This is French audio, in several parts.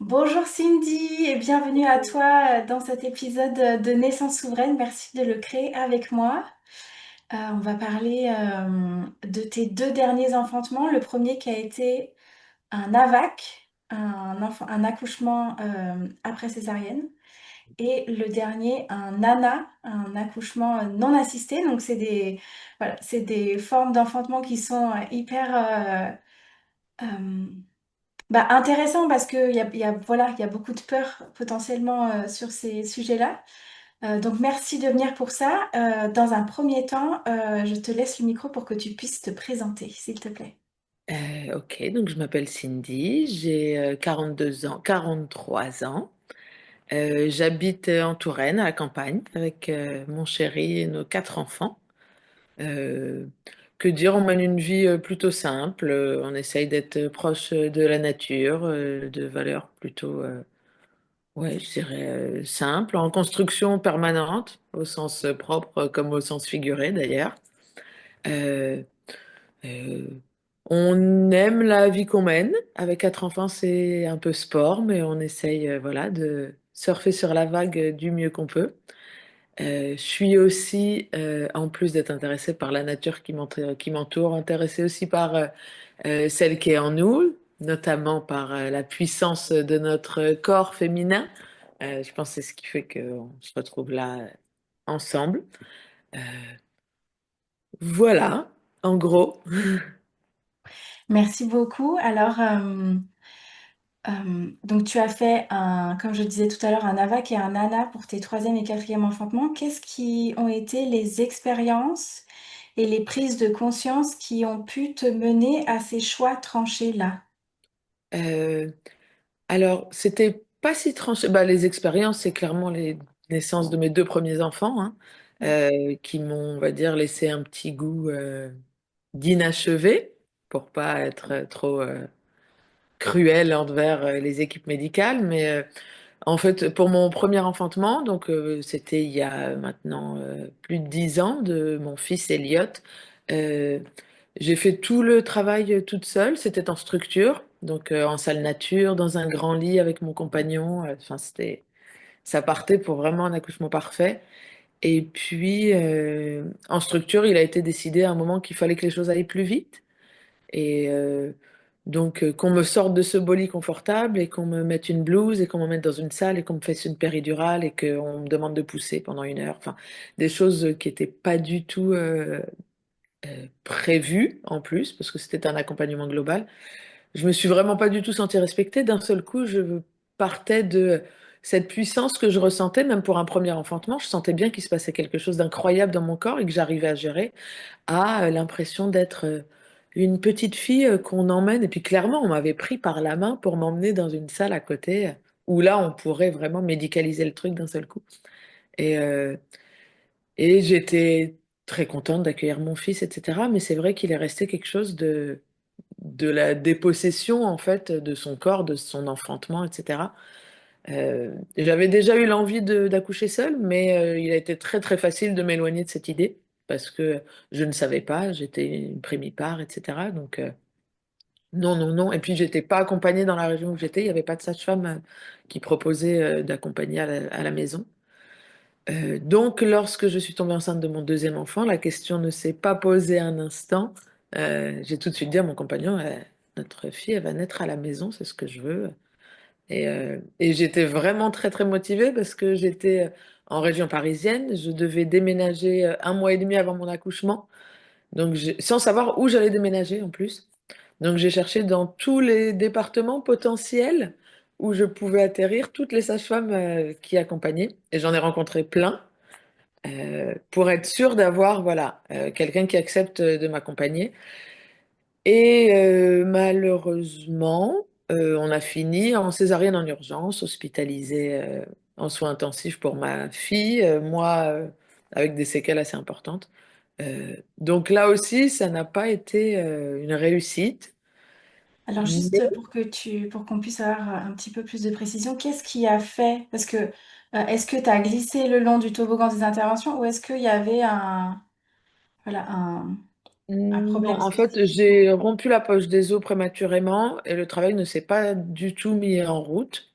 Bonjour Cindy et bienvenue à toi dans cet épisode de Naissance souveraine. Merci de le créer avec moi. On va parler de tes deux derniers enfantements. Le premier qui a été un AVAC, un accouchement après césarienne. Et le dernier, un NANA, un accouchement non assisté. Donc voilà, c'est des formes d'enfantement qui sont hyper euh, intéressant parce voilà, il y a beaucoup de peur potentiellement sur ces sujets-là. Donc merci de venir pour ça. Dans un premier temps, je te laisse le micro pour que tu puisses te présenter, s'il te plaît. Ok, donc je m'appelle Cindy, j'ai 42 ans, 43 ans. J'habite en Touraine, à la campagne, avec mon chéri et nos quatre enfants. Euh, que dire, on mène une vie plutôt simple, on essaye d'être proche de la nature, de valeurs plutôt, ouais, je dirais simples, en construction permanente, au sens propre comme au sens figuré d'ailleurs. Euh, Euh, on aime la vie qu'on mène. Avec quatre enfants, c'est un peu sport, mais on essaye, voilà, de surfer sur la vague du mieux qu'on peut. Je suis aussi, en plus d'être intéressée par la nature qui m'entoure, intéressée aussi par celle qui est en nous, notamment par la puissance de notre corps féminin. Je pense que c'est ce qui fait qu'on se retrouve là ensemble. Euh, voilà, en gros. Merci beaucoup. Alors, donc tu as fait comme je disais tout à l'heure, un AVAC et un NANA pour tes troisième et quatrième enfantements. Qu'est-ce qui ont été les expériences et les prises de conscience qui ont pu te mener à ces choix tranchés-là? Euh, Alors, c'était pas si tranché. Bah, les expériences, c'est clairement les naissances de mes deux premiers enfants, hein, qui m'ont, on va dire, laissé un petit goût d'inachevé, pour pas être trop cruel envers les équipes médicales. Mais en fait, pour mon premier enfantement, donc c'était il y a maintenant plus de 10 ans, de mon fils Elliot, euh, j'ai fait tout le travail toute seule. C'était en structure, donc en salle nature, dans un grand lit avec mon compagnon. Enfin, ça partait pour vraiment un accouchement parfait. Et puis, en structure, il a été décidé à un moment qu'il fallait que les choses aillent plus vite. Et donc, qu'on me sorte de ce beau lit confortable et qu'on me mette une blouse et qu'on me mette dans une salle et qu'on me fasse une péridurale et qu'on me demande de pousser pendant 1 heure. Enfin, des choses qui n'étaient pas du tout prévues en plus, parce que c'était un accompagnement global. Je me suis vraiment pas du tout sentie respectée. D'un seul coup, je partais de cette puissance que je ressentais, même pour un premier enfantement. Je sentais bien qu'il se passait quelque chose d'incroyable dans mon corps et que j'arrivais à gérer, à l'impression d'être une petite fille qu'on emmène. Et puis clairement, on m'avait pris par la main pour m'emmener dans une salle à côté où là, on pourrait vraiment médicaliser le truc d'un seul coup. Et, euh, et j'étais très contente d'accueillir mon fils, etc. Mais c'est vrai qu'il est resté quelque chose de la dépossession, en fait, de son corps, de son enfantement, etc. J'avais déjà eu l'envie d'accoucher seule, mais il a été très très facile de m'éloigner de cette idée parce que je ne savais pas, j'étais une prémipare, etc. Donc non, non, non. Et puis j'étais pas accompagnée dans la région où j'étais, il n'y avait pas de sage-femme qui proposait d'accompagner à la maison. Donc lorsque je suis tombée enceinte de mon deuxième enfant, la question ne s'est pas posée un instant. J'ai tout de suite dit à mon compagnon, notre fille, elle va naître à la maison, c'est ce que je veux. Et j'étais vraiment très très motivée parce que j'étais en région parisienne, je devais déménager 1 mois et demi avant mon accouchement, donc sans savoir où j'allais déménager en plus. Donc j'ai cherché dans tous les départements potentiels où je pouvais atterrir toutes les sages-femmes qui accompagnaient, et j'en ai rencontré plein pour être sûre d'avoir voilà quelqu'un qui accepte de m'accompagner. Et malheureusement, on a fini en césarienne en urgence, hospitalisée en soins intensifs pour ma fille, moi avec des séquelles assez importantes. Donc là aussi, ça n'a pas été une réussite. Alors Mais, juste pour qu'on puisse avoir un petit peu plus de précision, qu'est-ce qui a fait? Parce que est-ce que tu as glissé le long du toboggan des interventions ou est-ce qu'il y avait voilà, Un Non, problème en fait, spécifique? j'ai rompu la poche des os prématurément et le travail ne s'est pas du tout mis en route,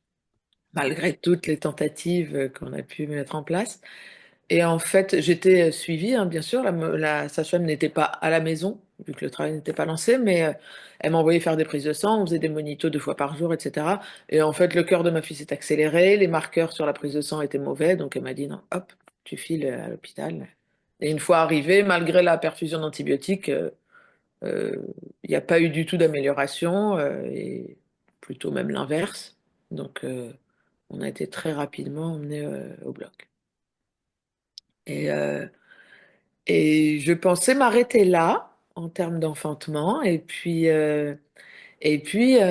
malgré toutes les tentatives qu'on a pu mettre en place. Et en fait, j'étais suivie, hein, bien sûr. La sage-femme n'était pas à la maison, vu que le travail n'était pas lancé, mais elle m'a envoyé faire des prises de sang, on faisait des monitos 2 fois par jour, etc. Et en fait, le cœur de ma fille s'est accéléré, les marqueurs sur la prise de sang étaient mauvais, donc elle m'a dit non, hop, tu files à l'hôpital. Et une fois arrivée, malgré la perfusion d'antibiotiques, euh, il n'y a pas eu du tout d'amélioration, et plutôt même l'inverse. Donc, on a été très rapidement emmené au bloc. Et, euh, Et je pensais m'arrêter là en termes d'enfantement. Et puis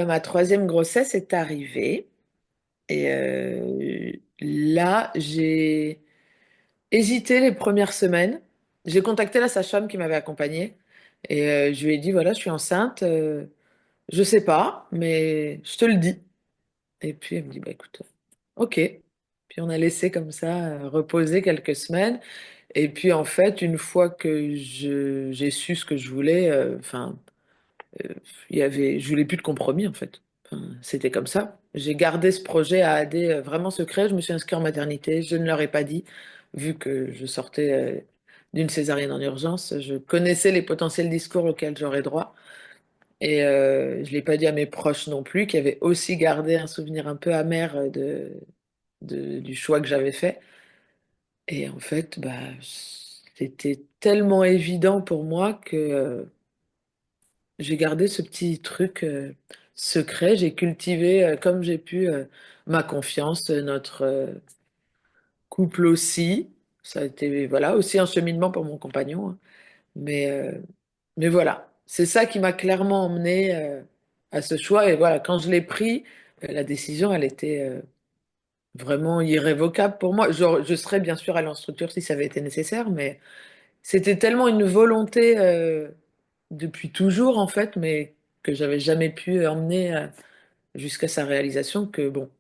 ma troisième grossesse est arrivée. Et là, j'ai hésité les premières semaines. J'ai contacté la sage-femme qui m'avait accompagnée. Et je lui ai dit, voilà, je suis enceinte. Je sais pas, mais je te le dis. Et puis elle me dit, bah écoute, ok. Puis on a laissé comme ça reposer quelques semaines. Et puis en fait, une fois que j'ai su ce que je voulais, enfin, euh, je voulais plus de compromis en fait. Enfin, c'était comme ça. J'ai gardé ce projet à AD vraiment secret. Je me suis inscrite en maternité. Je ne leur ai pas dit, vu que je sortais d'une césarienne en urgence. Je connaissais les potentiels discours auxquels j'aurais droit. Et je l'ai pas dit à mes proches non plus, qui avaient aussi gardé un souvenir un peu amer du choix que j'avais fait. Et en fait, bah, c'était tellement évident pour moi que j'ai gardé ce petit truc secret. J'ai cultivé comme j'ai pu ma confiance, notre couple aussi. Ça a été voilà aussi un cheminement pour mon compagnon, hein. Mais, euh, mais voilà, c'est ça qui m'a clairement emmené à ce choix. Et voilà, quand je l'ai pris, la décision, elle était vraiment irrévocable pour moi. Je serais bien sûr allée en structure si ça avait été nécessaire, mais c'était tellement une volonté depuis toujours en fait, mais que j'avais jamais pu emmener jusqu'à sa réalisation que bon,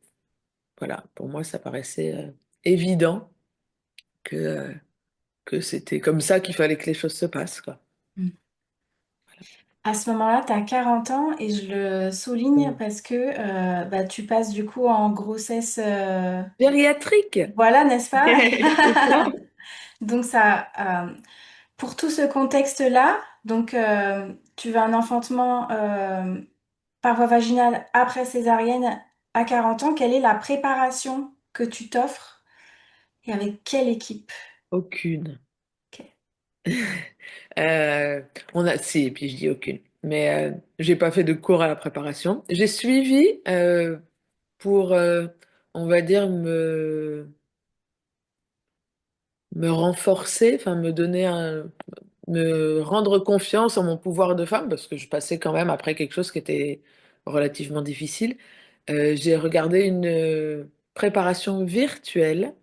voilà, pour moi ça paraissait évident que, euh, que c'était comme ça qu'il fallait que les choses se passent, quoi. Mm. À ce moment-là, tu as 40 ans et je le souligne Mm. parce que bah, tu passes du coup en grossesse, Gériatrique! voilà, n'est-ce pas? C'est ça? Donc ça, pour tout ce contexte-là, donc tu veux un enfantement par voie vaginale après césarienne à 40 ans. Quelle est la préparation que tu t'offres et avec quelle équipe? Aucune. Ok. Si, et puis je dis aucune. Mais j'ai pas fait de cours à la préparation. J'ai suivi pour, on va dire, me renforcer, enfin me rendre confiance en mon pouvoir de femme, parce que je passais quand même après quelque chose qui était relativement difficile. J'ai regardé une préparation virtuelle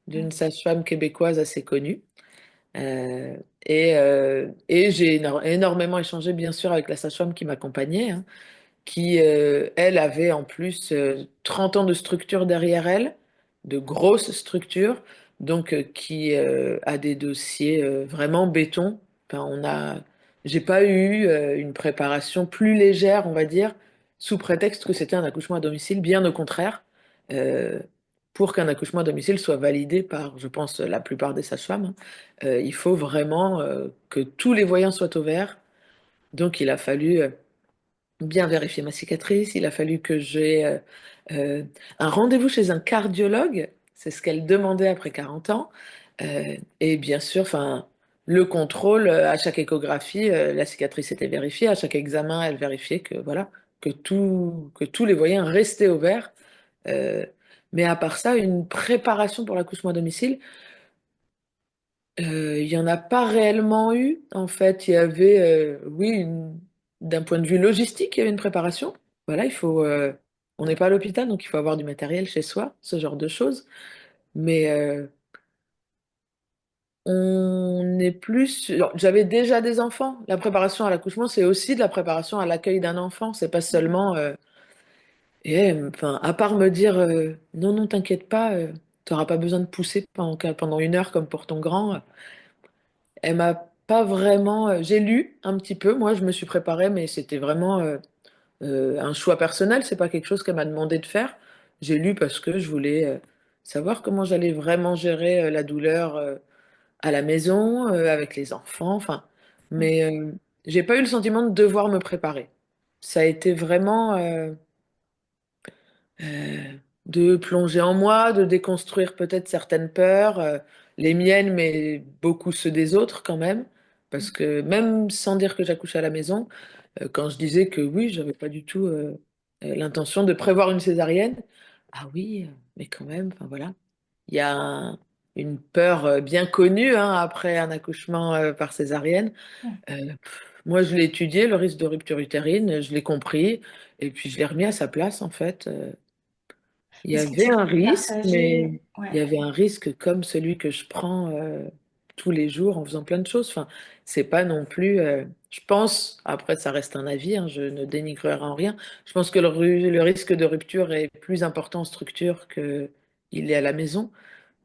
d'une sage-femme québécoise assez connue. Euh, et j'ai énormément échangé, bien sûr, avec la sage-femme qui m'accompagnait, hein, qui, elle, avait en plus 30 ans de structure derrière elle, de grosses structures, donc qui a des dossiers vraiment béton. Enfin, j'ai pas eu une préparation plus légère, on va dire, sous prétexte que c'était un accouchement à domicile, bien au contraire. Euh, pour qu'un accouchement à domicile soit validé par, je pense, la plupart des sages-femmes, hein, il faut vraiment que tous les voyants soient au vert. Donc, il a fallu bien vérifier ma cicatrice. Il a fallu que j'ai euh, un rendez-vous chez un cardiologue. C'est ce qu'elle demandait après 40 ans. Et bien sûr, enfin, le contrôle à chaque échographie, la cicatrice était vérifiée. À chaque examen, elle vérifiait que voilà, que tous les voyants restaient au vert. Euh, mais à part ça, une préparation pour l'accouchement à domicile, il n'y en a pas réellement eu. En fait, il y avait, oui, d'un point de vue logistique, il y avait une préparation. Voilà, on n'est pas à l'hôpital, donc il faut avoir du matériel chez soi, ce genre de choses. Mais on est plus. Alors, j'avais déjà des enfants. La préparation à l'accouchement, c'est aussi de la préparation à l'accueil d'un enfant. C'est pas seulement. Enfin, à part me dire, non, non, t'inquiète pas, tu n'auras pas besoin de pousser pendant 1 heure comme pour ton grand. Elle m'a pas vraiment. J'ai lu un petit peu, moi je me suis préparée, mais c'était vraiment un choix personnel, c'est pas quelque chose qu'elle m'a demandé de faire. J'ai lu parce que je voulais savoir comment j'allais vraiment gérer la douleur à la maison, avec les enfants, enfin. Mm. Mais j'ai pas eu le sentiment de devoir me préparer. Ça a été vraiment de plonger en moi, de déconstruire peut-être certaines peurs, les miennes, mais beaucoup ceux des autres quand même. Parce que même sans dire que j'accouchais à la maison, quand je disais que oui, j'avais pas du tout l'intention de prévoir une césarienne, ah oui, mais quand même, enfin voilà, il y a une peur bien connue hein, après un accouchement par césarienne. Ouais. Moi, je l'ai étudié, le risque de rupture utérine, je l'ai compris, et puis je l'ai remis à sa place en fait. Il y Est-ce que avait tu un peux nous risque, mais partager? il y Ouais. avait un risque comme celui que je prends tous les jours en faisant plein de choses. Enfin, c'est pas non plus. Je pense, après ça reste un avis, hein, je ne dénigrerai en rien. Je pense que le risque de rupture est plus important en structure que il est à la maison.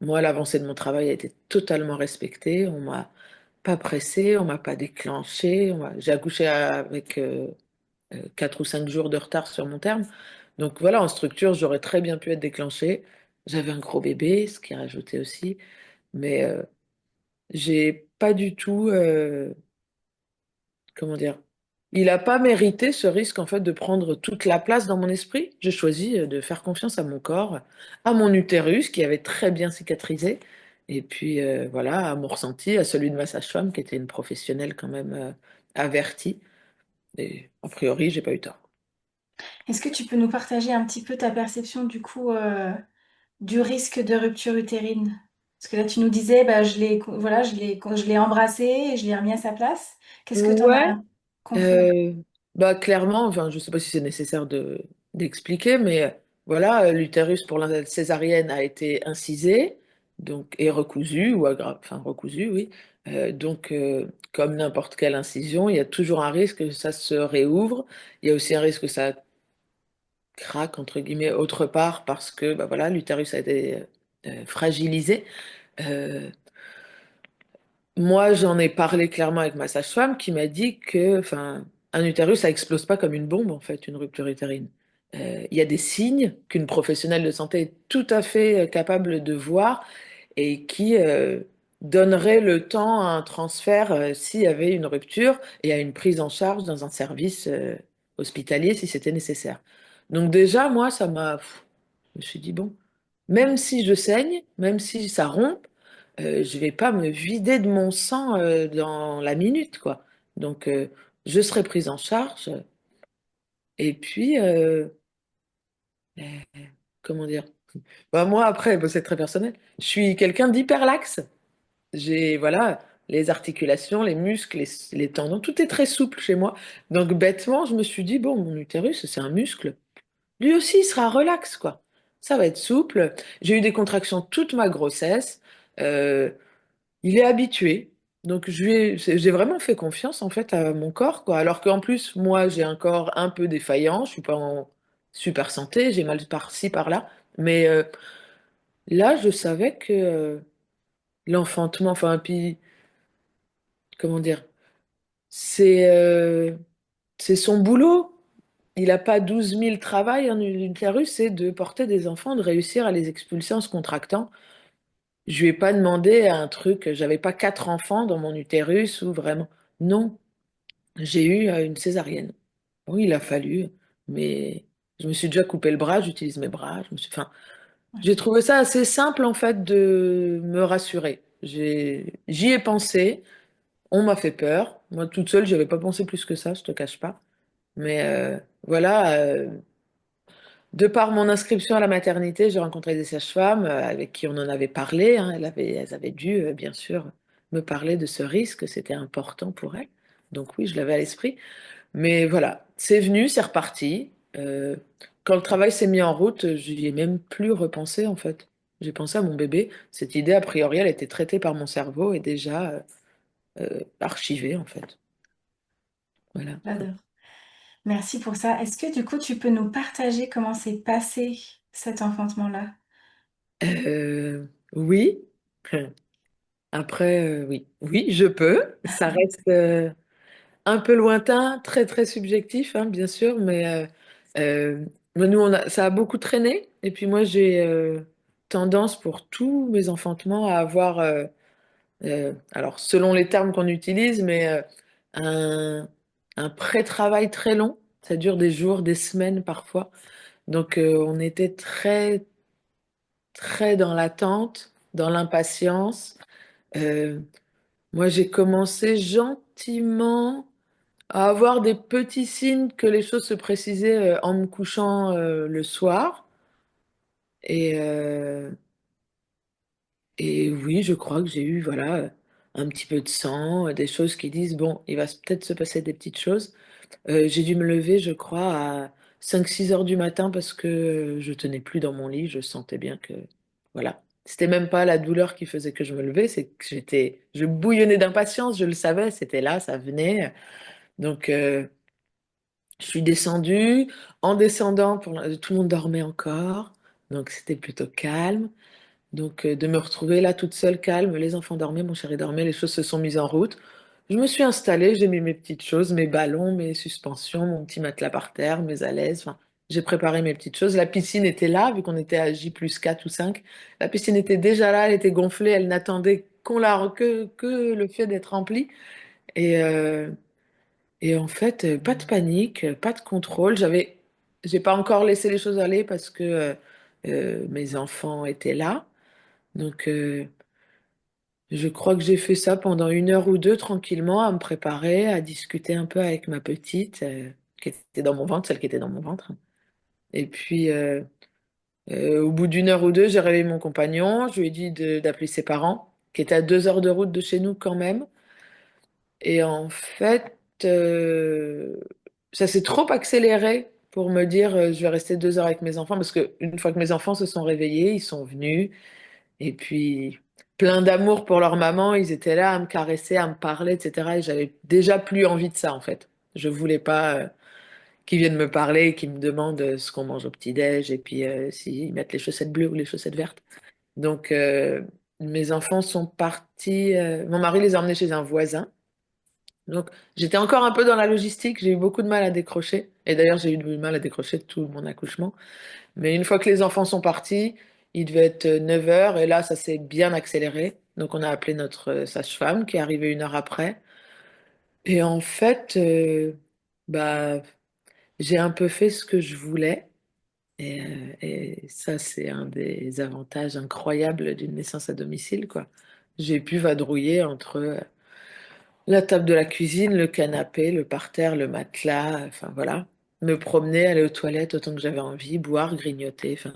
Moi, l'avancée de mon travail a été totalement respectée. On m'a pas pressée, on m'a pas déclenché. J'ai accouché avec 4 ou 5 jours de retard sur mon terme. Donc voilà, en structure, j'aurais très bien pu être déclenchée. J'avais un gros bébé, ce qui a rajouté aussi, mais j'ai pas du tout, comment dire, il n'a pas mérité ce risque en fait de prendre toute la place dans mon esprit. J'ai choisi de faire confiance à mon corps, à mon utérus qui avait très bien cicatrisé, et puis voilà, à mon ressenti, à celui de ma sage-femme qui était une professionnelle quand même avertie. Et a priori, j'ai pas eu tort. Est-ce que tu peux nous partager un petit peu ta perception du coup du risque de rupture utérine? Parce que là, tu nous disais, bah, voilà, je l'ai embrassé et je l'ai remis à sa place. Qu'est-ce que tu en Ouais, as compris? Euh, bah clairement, enfin, je sais pas si c'est nécessaire de d'expliquer, mais voilà, l'utérus pour la césarienne a été incisé, donc et recousu enfin recousu, oui. Comme n'importe quelle incision, il y a toujours un risque que ça se réouvre. Il y a aussi un risque que ça craque entre guillemets autre part parce que bah voilà, l'utérus a été fragilisé. Euh, Moi, j'en ai parlé clairement avec ma sage-femme qui m'a dit que, enfin, un utérus, ça explose pas comme une bombe, en fait, une rupture utérine. Il y a des signes qu'une professionnelle de santé est tout à fait capable de voir et qui donnerait le temps à un transfert s'il y avait une rupture et à une prise en charge dans un service hospitalier si c'était nécessaire. Donc déjà, moi, je me suis dit, bon, même si je saigne, même si ça rompt, je vais pas me vider de mon sang dans la minute, quoi. Donc, je serai prise en charge. Et puis, euh, comment dire? Bah, moi, après, bah, c'est très personnel. Je suis quelqu'un d'hyper laxe. J'ai, voilà, les articulations, les muscles, les tendons, tout est très souple chez moi. Donc, bêtement, je me suis dit, bon, mon utérus, c'est un muscle. Lui aussi, il sera relax, quoi. Ça va être souple. J'ai eu des contractions toute ma grossesse. Euh, Il est habitué. Donc, j'ai vraiment fait confiance, en fait, à mon corps, quoi. Alors qu'en plus, moi, j'ai un corps un peu défaillant. Je suis pas en super santé. J'ai mal par-ci, par-là. Mais là, je savais que l'enfantement, enfin, puis, comment dire, c'est c'est son boulot. Il n'a pas 12 000 travail en utérus, c'est de porter des enfants, de réussir à les expulser en se contractant. Je lui ai pas demandé un truc, j'avais pas 4 enfants dans mon utérus ou vraiment. Non, j'ai eu une césarienne. Oui, il a fallu, mais je me suis déjà coupé le bras, j'utilise mes bras. Enfin, Ouais. j'ai trouvé ça assez simple en fait de me rassurer. J'y ai pensé, on m'a fait peur. Moi, toute seule, j'avais pas pensé plus que ça, je te cache pas. Mais voilà, de par mon inscription à la maternité, j'ai rencontré des sages-femmes avec qui on en avait parlé, hein. Elles avaient dû, bien sûr, me parler de ce risque. C'était important pour elles. Donc oui, je l'avais à l'esprit. Mais voilà, c'est venu, c'est reparti. Quand le travail s'est mis en route, j'y ai même plus repensé en fait. J'ai pensé à mon bébé. Cette idée, a priori, elle était traitée par mon cerveau et déjà archivée en fait. Voilà. J'adore. Merci pour ça. Est-ce que du coup, tu peux nous partager comment s'est passé cet enfantement-là? Euh, oui. Après, oui, oui, je peux. Ça reste un peu lointain, très très subjectif, hein, bien sûr, mais nous, ça a beaucoup traîné. Et puis moi, j'ai tendance pour tous mes enfantements à avoir, alors selon les termes qu'on utilise, un, un pré-travail très long. Ça dure des jours, des semaines parfois. Donc on était très très dans l'attente, dans l'impatience. Euh, Moi, j'ai commencé gentiment à avoir des petits signes que les choses se précisaient en me couchant le soir. Et, euh, et oui, je crois que j'ai eu voilà, un petit peu de sang, des choses qui disent, bon, il va peut-être se passer des petites choses. J'ai dû me lever, je crois, à 5-6 heures du matin parce que je tenais plus dans mon lit. Je sentais bien que, voilà. C'était même pas la douleur qui faisait que je me levais, c'est que je bouillonnais d'impatience, je le savais, c'était là, ça venait. Donc, je suis descendue. En descendant, tout le monde dormait encore, donc c'était plutôt calme. Donc, de me retrouver là toute seule, calme, les enfants dormaient, mon chéri dormait, les choses se sont mises en route. Je me suis installée, j'ai mis mes petites choses, mes ballons, mes suspensions, mon petit matelas par terre, mes alaises. Enfin, j'ai préparé mes petites choses. La piscine était là, vu qu'on était à J+4 ou 5. La piscine était déjà là, elle était gonflée, elle n'attendait que le fait d'être remplie. Et, euh, et en fait, pas de panique, pas de contrôle. J'ai pas encore laissé les choses aller parce que mes enfants étaient là. Donc, je crois que j'ai fait ça pendant 1 heure ou 2 tranquillement, à me préparer, à discuter un peu avec ma petite, qui était dans mon ventre, celle qui était dans mon ventre. Et puis, au bout d'1 heure ou 2, j'ai réveillé mon compagnon. Je lui ai dit d'appeler ses parents, qui étaient à 2 heures de route de chez nous quand même. Et en fait, ça s'est trop accéléré pour me dire je vais rester 2 heures avec mes enfants parce que une fois que mes enfants se sont réveillés, ils sont venus et puis plein d'amour pour leur maman, ils étaient là à me caresser, à me parler, etc. Et j'avais déjà plus envie de ça en fait. Je voulais pas qu'ils viennent me parler, qu'ils me demandent ce qu'on mange au petit-déj et puis s'ils mettent les chaussettes bleues ou les chaussettes vertes. Donc mes enfants sont partis. Mon mari les a emmenés chez un voisin. Donc, j'étais encore un peu dans la logistique, j'ai eu beaucoup de mal à décrocher. Et d'ailleurs, j'ai eu du mal à décrocher tout mon accouchement. Mais une fois que les enfants sont partis, il devait être 9 heures et là, ça s'est bien accéléré. Donc, on a appelé notre sage-femme qui est arrivée 1 heure après. Et en fait, bah, j'ai un peu fait ce que je voulais. Et ça, c'est un des avantages incroyables d'une naissance à domicile, quoi. J'ai pu vadrouiller entre la table de la cuisine, le canapé, le parterre, le matelas, enfin voilà. Me promener, aller aux toilettes autant que j'avais envie, boire, grignoter. Enfin,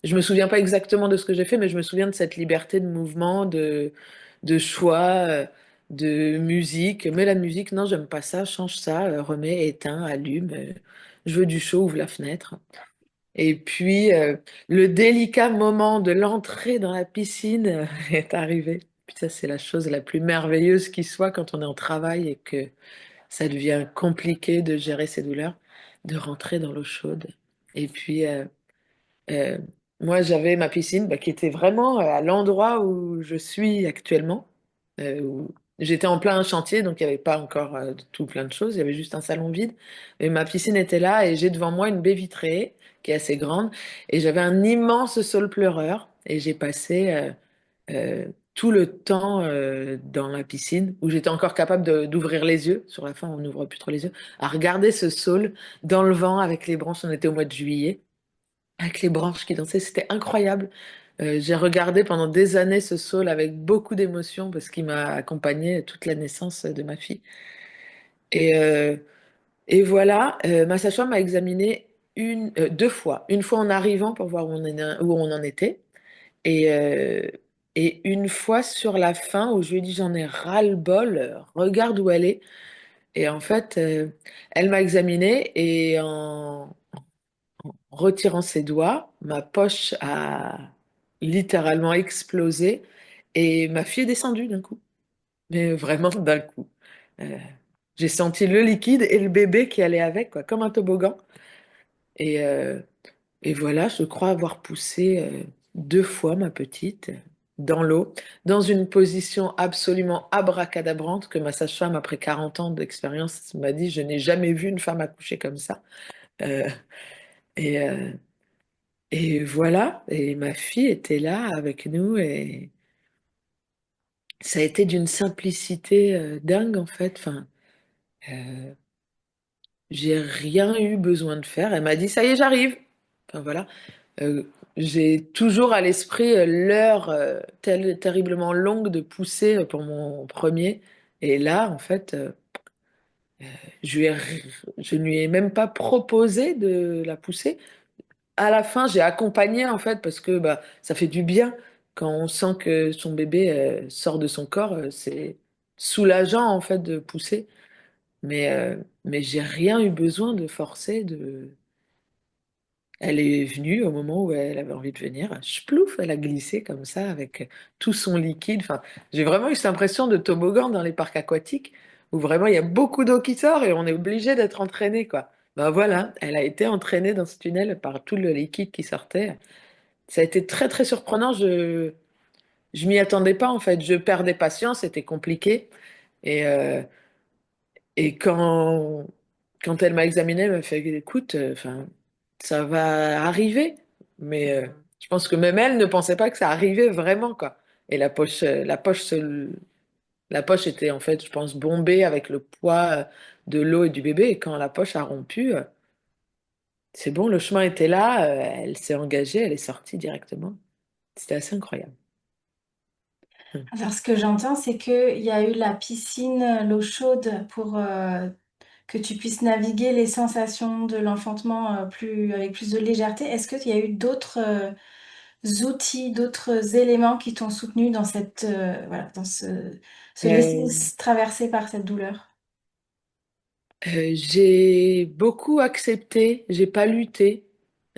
je me souviens pas exactement de ce que j'ai fait, mais je me souviens de cette liberté de mouvement, de choix, de musique. Mais la musique, non, j'aime pas ça, change ça, remets, éteins, allume. Je veux du chaud, ouvre la fenêtre. Et puis, le délicat moment de l'entrée dans la piscine est arrivé. Puis ça, c'est la chose la plus merveilleuse qui soit quand on est en travail et que ça devient compliqué de gérer ses douleurs, de rentrer dans l'eau chaude. Et puis, euh, moi, j'avais ma piscine bah, qui était vraiment à l'endroit où je suis actuellement. Où j'étais en plein chantier, donc il n'y avait pas encore tout plein de choses, il y avait juste un salon vide. Mais ma piscine était là et j'ai devant moi une baie vitrée qui est assez grande. Et j'avais un immense saule pleureur et j'ai passé tout le temps dans la piscine où j'étais encore capable d'ouvrir les yeux. Sur la fin, on n'ouvre plus trop les yeux. À regarder ce saule dans le vent avec les branches. On était au mois de juillet avec les branches qui dansaient, c'était incroyable. J'ai regardé pendant des années ce saule avec beaucoup d'émotion parce qu'il m'a accompagné toute la naissance de ma fille. Et, euh, et voilà, ma sage-femme m'a examiné 2 fois. Une fois en arrivant pour voir où on en était. Et, euh, et une fois sur la fin où je lui ai dit j'en ai ras-le-bol, regarde où elle est. Et en fait, elle m'a examinée et en retirant ses doigts, ma poche a littéralement explosé et ma fille est descendue d'un coup. Mais vraiment d'un coup. Euh, j'ai senti le liquide et le bébé qui allait avec, quoi, comme un toboggan. Et, euh, et voilà, je crois avoir poussé 2 fois ma petite. dans l'eau, dans une position absolument abracadabrante que ma sage-femme, après 40 ans d'expérience, m'a dit, je n'ai jamais vu une femme accoucher comme ça. Euh, et, euh, et voilà, et ma fille était là avec nous et ça a été d'une simplicité dingue en fait. Enfin, euh, j'ai rien eu besoin de faire. Elle m'a dit, ça y est, j'arrive. Enfin voilà. Euh, j'ai toujours à l'esprit l'heure terriblement longue de pousser pour mon premier. Et là, en fait, je lui ai, je ne lui ai même pas proposé de la pousser. À la fin, j'ai accompagné, en fait, parce que bah, ça fait du bien. Quand on sent que son bébé sort de son corps, c'est soulageant, en fait, de pousser. Mais j'ai rien eu besoin de forcer, de... Elle est venue au moment où elle avait envie de venir. Splouf, elle a glissé comme ça avec tout son liquide. Enfin, j'ai vraiment eu cette impression de toboggan dans les parcs aquatiques où vraiment il y a beaucoup d'eau qui sort et on est obligé d'être entraîné, quoi. Ben voilà, elle a été entraînée dans ce tunnel par tout le liquide qui sortait. Ça a été très très surprenant. Je m'y attendais pas en fait. Je perdais patience, c'était compliqué. Et, euh, et quand elle m'a examiné, elle m'a fait, écoute, enfin, ça va arriver. Mais je pense que même elle ne pensait pas que ça arrivait vraiment, quoi. Et la poche était en fait, je pense, bombée avec le poids de l'eau et du bébé. Et quand la poche a rompu, c'est bon, le chemin était là, elle s'est engagée, elle est sortie directement. C'était assez incroyable. Mm. Alors, ce que j'entends, c'est qu'il y a eu la piscine, l'eau chaude pour que tu puisses naviguer les sensations de l'enfantement avec plus de légèreté. Est-ce qu'il y a eu d'autres outils, d'autres éléments qui t'ont soutenu dans voilà, dans se laisser Euh, traverser par cette douleur? j'ai beaucoup accepté, j'ai pas lutté,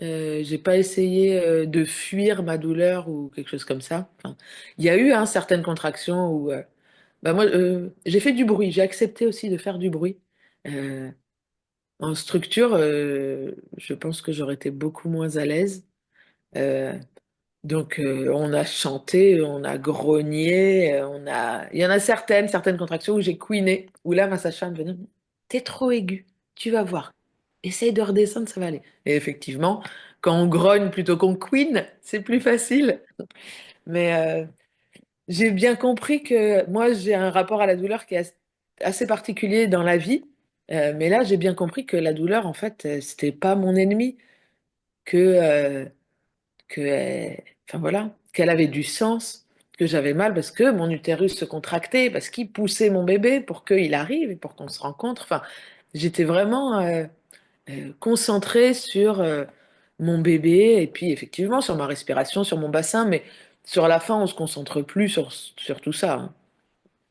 j'ai pas essayé de fuir ma douleur ou quelque chose comme ça. Enfin, il y a eu certaines contractions où, bah moi, j'ai fait du bruit, j'ai accepté aussi de faire du bruit. Euh, En structure, je pense que j'aurais été beaucoup moins à l'aise. Euh, donc, on a chanté, on a grogné, il y en a certaines contractions où j'ai couiné, où là, ma sage-femme venait, t'es trop aigu, tu vas voir. Essaye de redescendre, ça va aller. Et effectivement, quand on grogne plutôt qu'on couine, c'est plus facile. Mais j'ai bien compris que moi, j'ai un rapport à la douleur qui est assez particulier dans la vie. Mais là, j'ai bien compris que la douleur, en fait, c'était pas mon ennemi, que, enfin voilà, qu'elle avait du sens, que j'avais mal parce que mon utérus se contractait, parce qu'il poussait mon bébé pour qu'il arrive et pour qu'on se rencontre. Enfin, j'étais vraiment concentrée sur mon bébé et puis effectivement sur ma respiration, sur mon bassin, mais sur la fin, on se concentre plus sur tout ça, hein.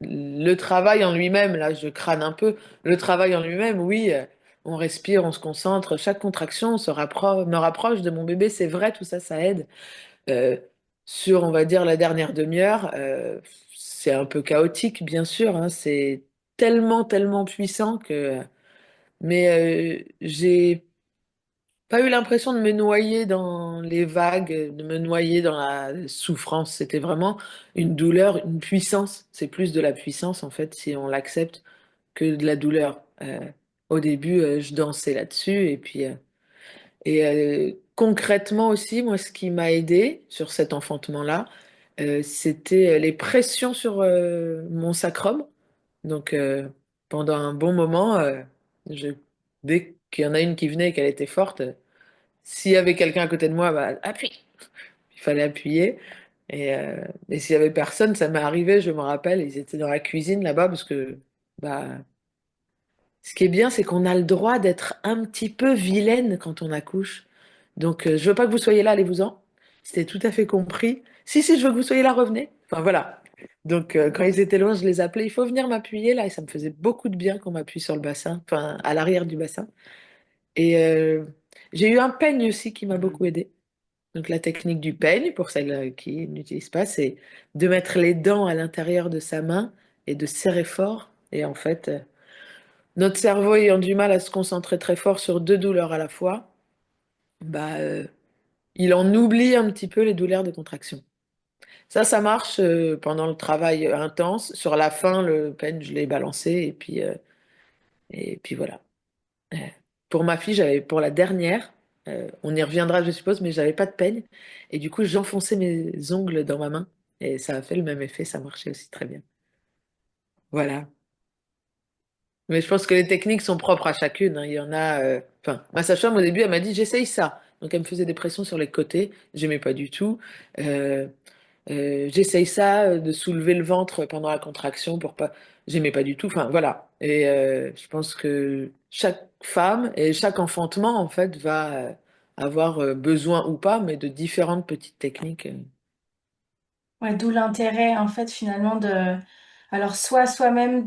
Le travail en lui-même, là, je crâne un peu. Le travail en lui-même, oui, on respire, on se concentre. Chaque contraction me rapproche de mon bébé. C'est vrai, tout ça, ça aide. Euh, sur, on va dire, la dernière demi-heure, c'est un peu chaotique, bien sûr, hein. C'est tellement, tellement puissant que... Mais j'ai pas eu l'impression de me noyer dans les vagues, de me noyer dans la souffrance. C'était vraiment une douleur, une puissance. C'est plus de la puissance, en fait, si on l'accepte, que de la douleur. Au début, je dansais là-dessus. Concrètement aussi, moi, ce qui m'a aidé sur cet enfantement-là, c'était les pressions sur mon sacrum. Donc, pendant un bon moment, je, dès qu'il y en a une qui venait et qu'elle était forte, s'il y avait quelqu'un à côté de moi, bah, appuie. Il fallait appuyer. Et s'il y avait personne, ça m'est arrivé, je me rappelle, ils étaient dans la cuisine là-bas parce que bah, ce qui est bien, c'est qu'on a le droit d'être un petit peu vilaine quand on accouche. Donc, je veux pas que vous soyez là, allez-vous-en. C'était tout à fait compris. Si, si, je veux que vous soyez là, revenez. Enfin, voilà. Donc, quand ils étaient loin, je les appelais, il faut venir m'appuyer là. Et ça me faisait beaucoup de bien qu'on m'appuie sur le bassin, enfin, à l'arrière du bassin. Et j'ai eu un peigne aussi qui m'a beaucoup aidé. Donc, la technique du peigne, pour celles qui n'utilisent pas, c'est de mettre les dents à l'intérieur de sa main et de serrer fort. Et en fait, notre cerveau ayant du mal à se concentrer très fort sur deux douleurs à la fois, bah, il en oublie un petit peu les douleurs de contraction. Ça marche pendant le travail intense. Sur la fin, le pen, je l'ai balancé et puis voilà. Euh, Pour ma fille, j'avais pour la dernière, on y reviendra, je suppose, mais j'avais pas de peigne et du coup, j'enfonçais mes ongles dans ma main et ça a fait le même effet. Ça marchait aussi très bien. Voilà. Mais je pense que les techniques sont propres à chacune, hein. Il y en a. Enfin, ma sage-femme au début, elle m'a dit j'essaye ça. Donc elle me faisait des pressions sur les côtés. J'aimais pas du tout. Euh, J'essaye ça, de soulever le ventre pendant la contraction pour pas. J'aimais pas du tout. Enfin, voilà. Et je pense que chaque femme et chaque enfantement, en fait, va avoir besoin ou pas, mais de différentes petites techniques. Ouais, d'où l'intérêt, en fait, finalement, alors, soit soi-même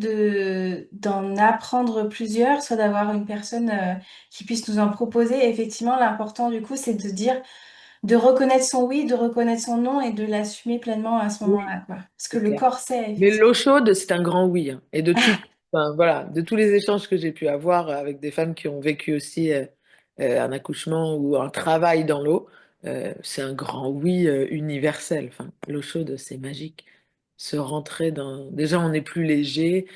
d'en apprendre plusieurs, soit d'avoir une personne, qui puisse nous en proposer. Et effectivement, l'important, du coup, c'est de dire, de reconnaître son oui, de reconnaître son non et de l'assumer pleinement à ce Oui, moment-là, quoi. Parce que c'est le clair. corps sait, Mais effectivement. l'eau chaude, c'est un grand oui, hein. Et de tout, enfin, voilà, de tous les échanges que j'ai pu avoir avec des femmes qui ont vécu aussi un accouchement ou un travail dans l'eau, c'est un grand oui universel. Enfin, l'eau chaude, c'est magique. Se rentrer dans. Déjà, on est plus léger,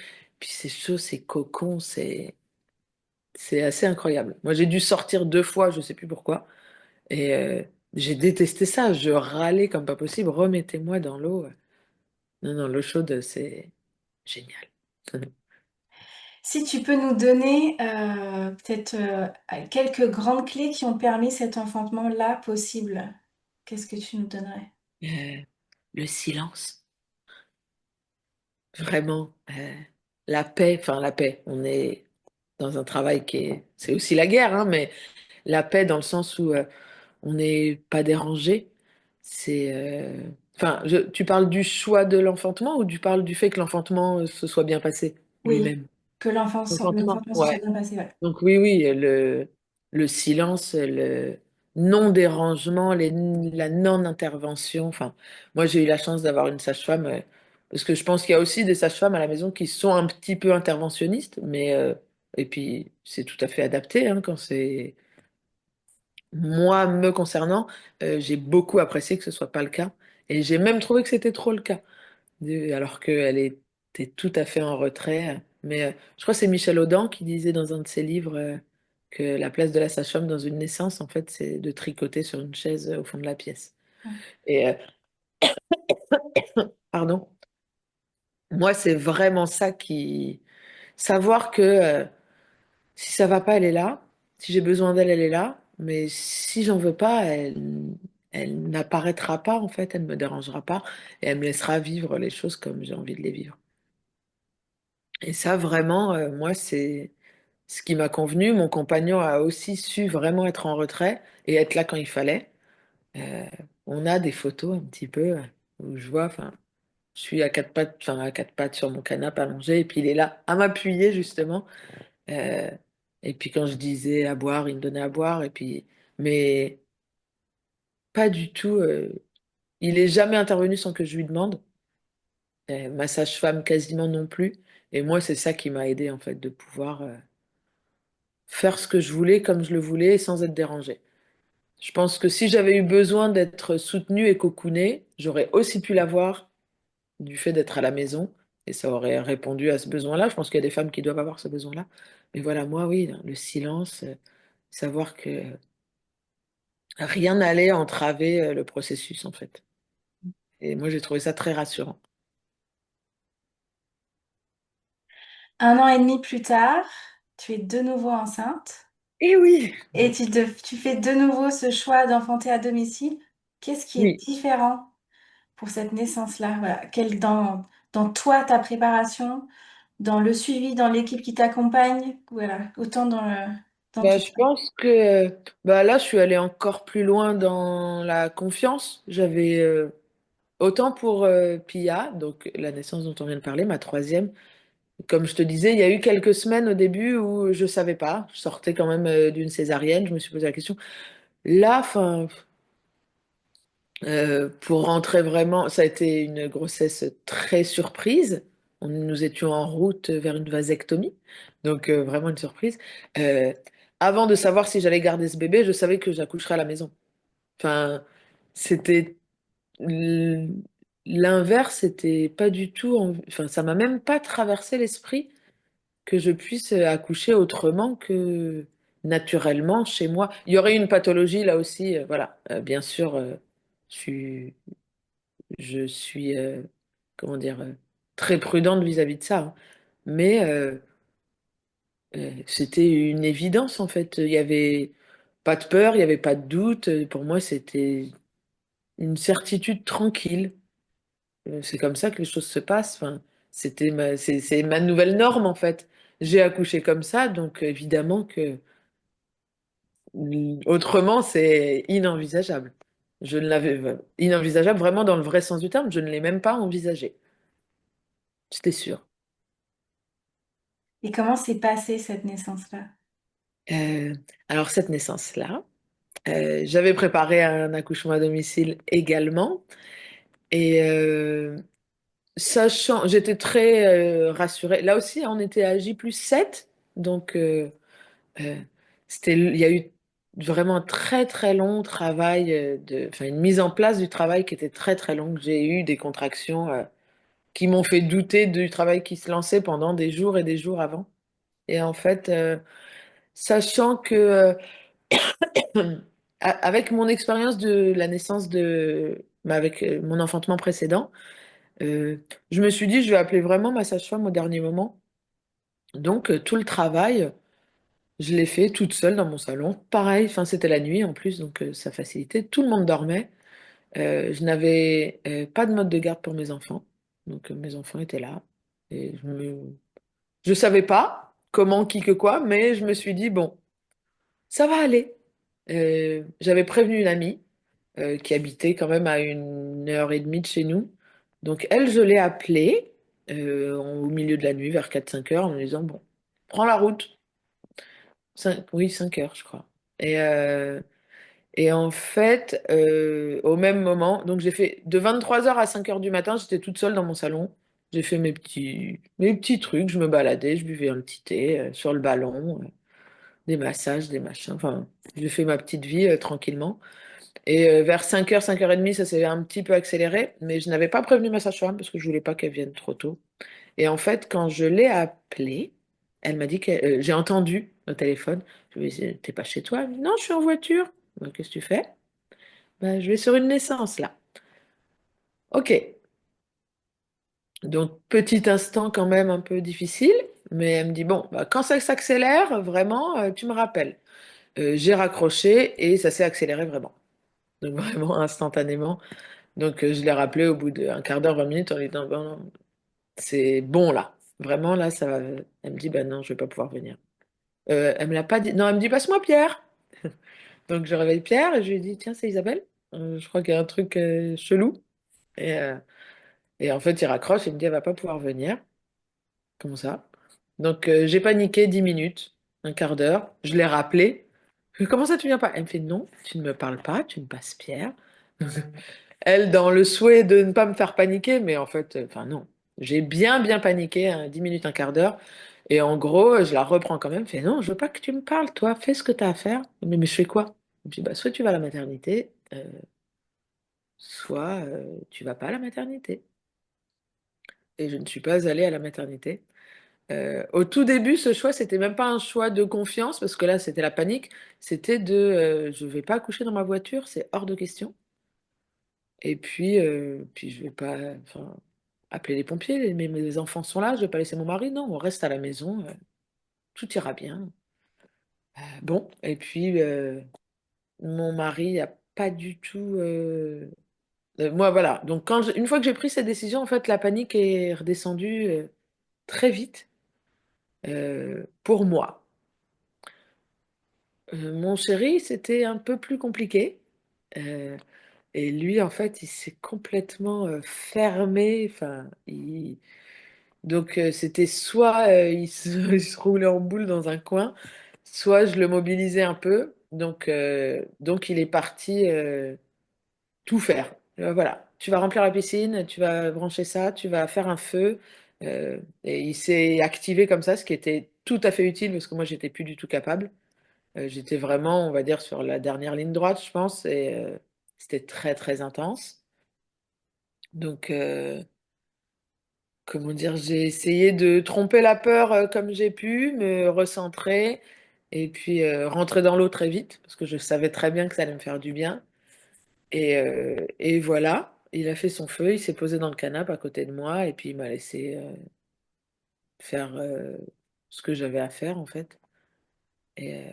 puis c'est chaud, c'est cocon, c'est assez incroyable. Moi, j'ai dû sortir 2 fois, je sais plus pourquoi, et j'ai détesté ça. Je râlais comme pas possible. Remettez-moi dans l'eau. Non, non, l'eau chaude, c'est génial. Si tu peux nous donner peut-être quelques grandes clés qui ont permis cet enfantement-là possible, qu'est-ce que tu nous donnerais? Euh, le silence, vraiment, la paix, enfin la paix. On est dans un travail c'est aussi la guerre, hein, mais la paix dans le sens où on n'est pas dérangé. Enfin, tu parles du choix de l'enfantement ou tu parles du fait que l'enfantement se soit bien passé Oui, lui-même? que L'enfantement, l'enfantement se soit ouais. bien passé, ouais. Donc oui, oui, le silence, le non-dérangement, la non-intervention. Enfin, moi, j'ai eu la chance d'avoir une sage-femme, parce que je pense qu'il y a aussi des sages-femmes à la maison qui sont un petit peu interventionnistes, mais et puis c'est tout à fait adapté, hein, quand c'est moi me concernant, j'ai beaucoup apprécié que ce soit pas le cas, et j'ai même trouvé que c'était trop le cas alors qu'elle était tout à fait en retrait. Mais je crois que c'est Michel Audin qui disait dans un de ses livres que la place de la sage-femme dans une naissance, en fait, c'est de tricoter sur une chaise au fond de la pièce. Et pardon, moi, c'est vraiment ça qui. Savoir que si ça va pas, elle est là. Si j'ai besoin d'elle, elle est là. Mais si j'en veux pas, elle n'apparaîtra pas, en fait, elle me dérangera pas et elle me laissera vivre les choses comme j'ai envie de les vivre. Et ça, vraiment, moi, c'est ce qui m'a convenu. Mon compagnon a aussi su vraiment être en retrait et être là quand il fallait. Euh, on a des photos un petit peu où je vois, enfin, je suis à quatre pattes, enfin, à quatre pattes sur mon canapé allongé et puis il est là à m'appuyer justement. Euh, et puis quand je disais à boire, il me donnait à boire et puis, mais pas du tout. Il est jamais intervenu sans que je lui demande. Ma sage-femme quasiment non plus. Et moi, c'est ça qui m'a aidé en fait de pouvoir faire ce que je voulais comme je le voulais et sans être dérangée. Je pense que si j'avais eu besoin d'être soutenue et cocoonée, j'aurais aussi pu l'avoir du fait d'être à la maison et ça aurait répondu à ce besoin-là. Je pense qu'il y a des femmes qui doivent avoir ce besoin-là. Mais voilà, moi, oui, le silence, savoir que rien n'allait entraver le processus en fait. Et moi, j'ai trouvé ça très rassurant. 1 an et demi plus tard, tu es de nouveau enceinte Et oui, et tu fais de nouveau ce choix d'enfanter à domicile. Qu'est-ce qui est oui. différent pour cette naissance-là? Voilà. Dans toi, ta préparation, dans le suivi, dans l'équipe qui t'accompagne, voilà, autant dans Bah, tout je ça. pense que bah, là, je suis allée encore plus loin dans la confiance. J'avais autant pour Pia, donc la naissance dont on vient de parler, ma troisième. Comme je te disais, il y a eu quelques semaines au début où je savais pas. Je sortais quand même d'une césarienne. Je me suis posé la question. Là, enfin, pour rentrer vraiment, ça a été une grossesse très surprise. Nous étions en route vers une vasectomie, donc vraiment une surprise. Euh, Avant de savoir si j'allais garder ce bébé, je savais que j'accoucherais à la maison. Enfin, c'était l'inverse était pas du tout, enfin, ça m'a même pas traversé l'esprit que je puisse accoucher autrement que naturellement chez moi. Il y aurait une pathologie là aussi, voilà. Bien sûr, je suis, je suis comment dire, très prudente vis-à-vis de ça, hein. Mais c'était une évidence en fait. Il y avait pas de peur, il y avait pas de doute. Pour moi, c'était une certitude tranquille. C'est comme ça que les choses se passent. Enfin, c'est ma nouvelle norme en fait. J'ai accouché comme ça, donc évidemment que autrement, c'est inenvisageable. Je ne l'avais inenvisageable vraiment dans le vrai sens du terme. Je ne l'ai même pas envisagé. C'était sûr. Et comment s'est passée cette naissance-là? Euh, alors cette naissance-là, j'avais préparé un accouchement à domicile également. Et sachant, j'étais très rassurée. Là aussi, on était à J+7, donc euh, il y a eu vraiment un très très long travail enfin une mise en place du travail qui était très très longue. J'ai eu des contractions qui m'ont fait douter du travail qui se lançait pendant des jours et des jours avant. Et en fait, sachant que avec mon expérience de la naissance avec mon enfantement précédent. Euh, je me suis dit, je vais appeler vraiment ma sage-femme au dernier moment. Donc, tout le travail, je l'ai fait toute seule dans mon salon. Pareil, enfin, c'était la nuit en plus, donc ça facilitait. Tout le monde dormait. Je n'avais pas de mode de garde pour mes enfants. Donc, mes enfants étaient là. Et je savais pas comment, qui, que quoi, mais je me suis dit, bon, ça va aller. J'avais prévenu une amie qui habitait quand même à 1 heure et demie de chez nous. Donc elle, je l'ai appelée au milieu de la nuit, vers 4 5 heures, en me disant, bon, prends la route. Oui, 5 heures, je crois. Et, euh, et en fait, au même moment, donc j'ai fait de 23 heures à 5 heures du matin, j'étais toute seule dans mon salon. J'ai fait mes petits trucs, je me baladais, je buvais un petit thé sur le ballon, des massages, des machins. Enfin, j'ai fait ma petite vie tranquillement. Et vers 5 heures, 5 heures et demie, ça s'est un petit peu accéléré, mais je n'avais pas prévenu ma sage-femme parce que je voulais pas qu'elle vienne trop tôt. Et en fait, quand je l'ai appelée, elle m'a dit que j'ai entendu au téléphone. Je lui ai dit, t'es pas chez toi? Elle me dit, non, je suis en voiture. Ben, qu'est-ce que tu fais? Ben, je vais sur une naissance là. Ok. Donc, petit instant quand même un peu difficile, mais elle me dit, bon, bah, quand ça s'accélère, vraiment, tu me rappelles. J'ai raccroché et ça s'est accéléré vraiment. Donc, vraiment instantanément. Donc, je l'ai rappelé au bout d'un quart d'heure, 20 minutes en lui disant, bon, c'est bon là. Vraiment là, ça va. Elle me dit, bah non, je vais pas pouvoir venir. Elle me l'a pas dit. Non, elle me dit, passe-moi Pierre. Donc, je réveille Pierre et je lui dis, tiens, c'est Isabelle. Je crois qu'il y a un truc chelou. Et, euh, et en fait, il raccroche et il me dit, elle va pas pouvoir venir. Comment ça? Donc, j'ai paniqué 10 minutes, un quart d'heure. Je l'ai rappelé. Comment ça, tu viens pas? Elle me fait, non, tu ne me parles pas, tu me passes Pierre. Elle, dans le souhait de ne pas me faire paniquer, mais en fait, enfin non. J'ai bien, bien paniqué, hein, 10 minutes, un quart d'heure. Et en gros, je la reprends quand même. Je fais, non, je veux pas que tu me parles, toi, fais ce que tu as à faire. Mais je fais quoi? Je dis, bah, soit tu vas à la maternité, soit tu vas pas à la maternité. Et je ne suis pas allée à la maternité. Au tout début, ce choix, c'était même pas un choix de confiance, parce que là, c'était la panique. C'était je vais pas accoucher dans ma voiture, c'est hors de question. Et puis je vais pas enfin, appeler les pompiers, mes enfants sont là, je vais pas laisser mon mari, non, on reste à la maison, tout ira bien. Bon, et puis mon mari a pas du tout. Moi, voilà. Donc, une fois que j'ai pris cette décision, en fait, la panique est redescendue très vite pour moi. Mon chéri, c'était un peu plus compliqué. Euh, et lui, en fait, il s'est complètement fermé. Enfin, donc c'était soit il se roulait en boule dans un coin, soit je le mobilisais un peu. Donc il est parti tout faire. Voilà, tu vas remplir la piscine, tu vas brancher ça, tu vas faire un feu. Et il s'est activé comme ça, ce qui était tout à fait utile parce que moi j'étais plus du tout capable. J'étais vraiment, on va dire, sur la dernière ligne droite, je pense, et c'était très très intense. Donc, comment dire, j'ai essayé de tromper la peur comme j'ai pu, me recentrer et puis rentrer dans l'eau très vite parce que je savais très bien que ça allait me faire du bien. Et voilà, il a fait son feu, il s'est posé dans le canapé à côté de moi et puis il m'a laissé faire ce que j'avais à faire en fait. Et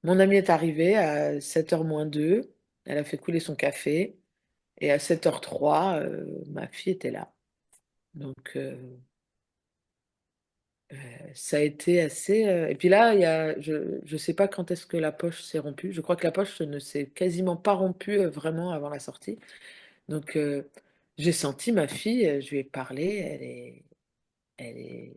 mon amie est arrivée à 7h moins 2. Elle a fait couler son café et à 7h03, ma fille était là. Donc ça a été assez. Et puis là, je sais pas quand est-ce que la poche s'est rompue. Je crois que la poche ne s'est quasiment pas rompue vraiment avant la sortie. Donc j'ai senti ma fille, je lui ai parlé, elle est.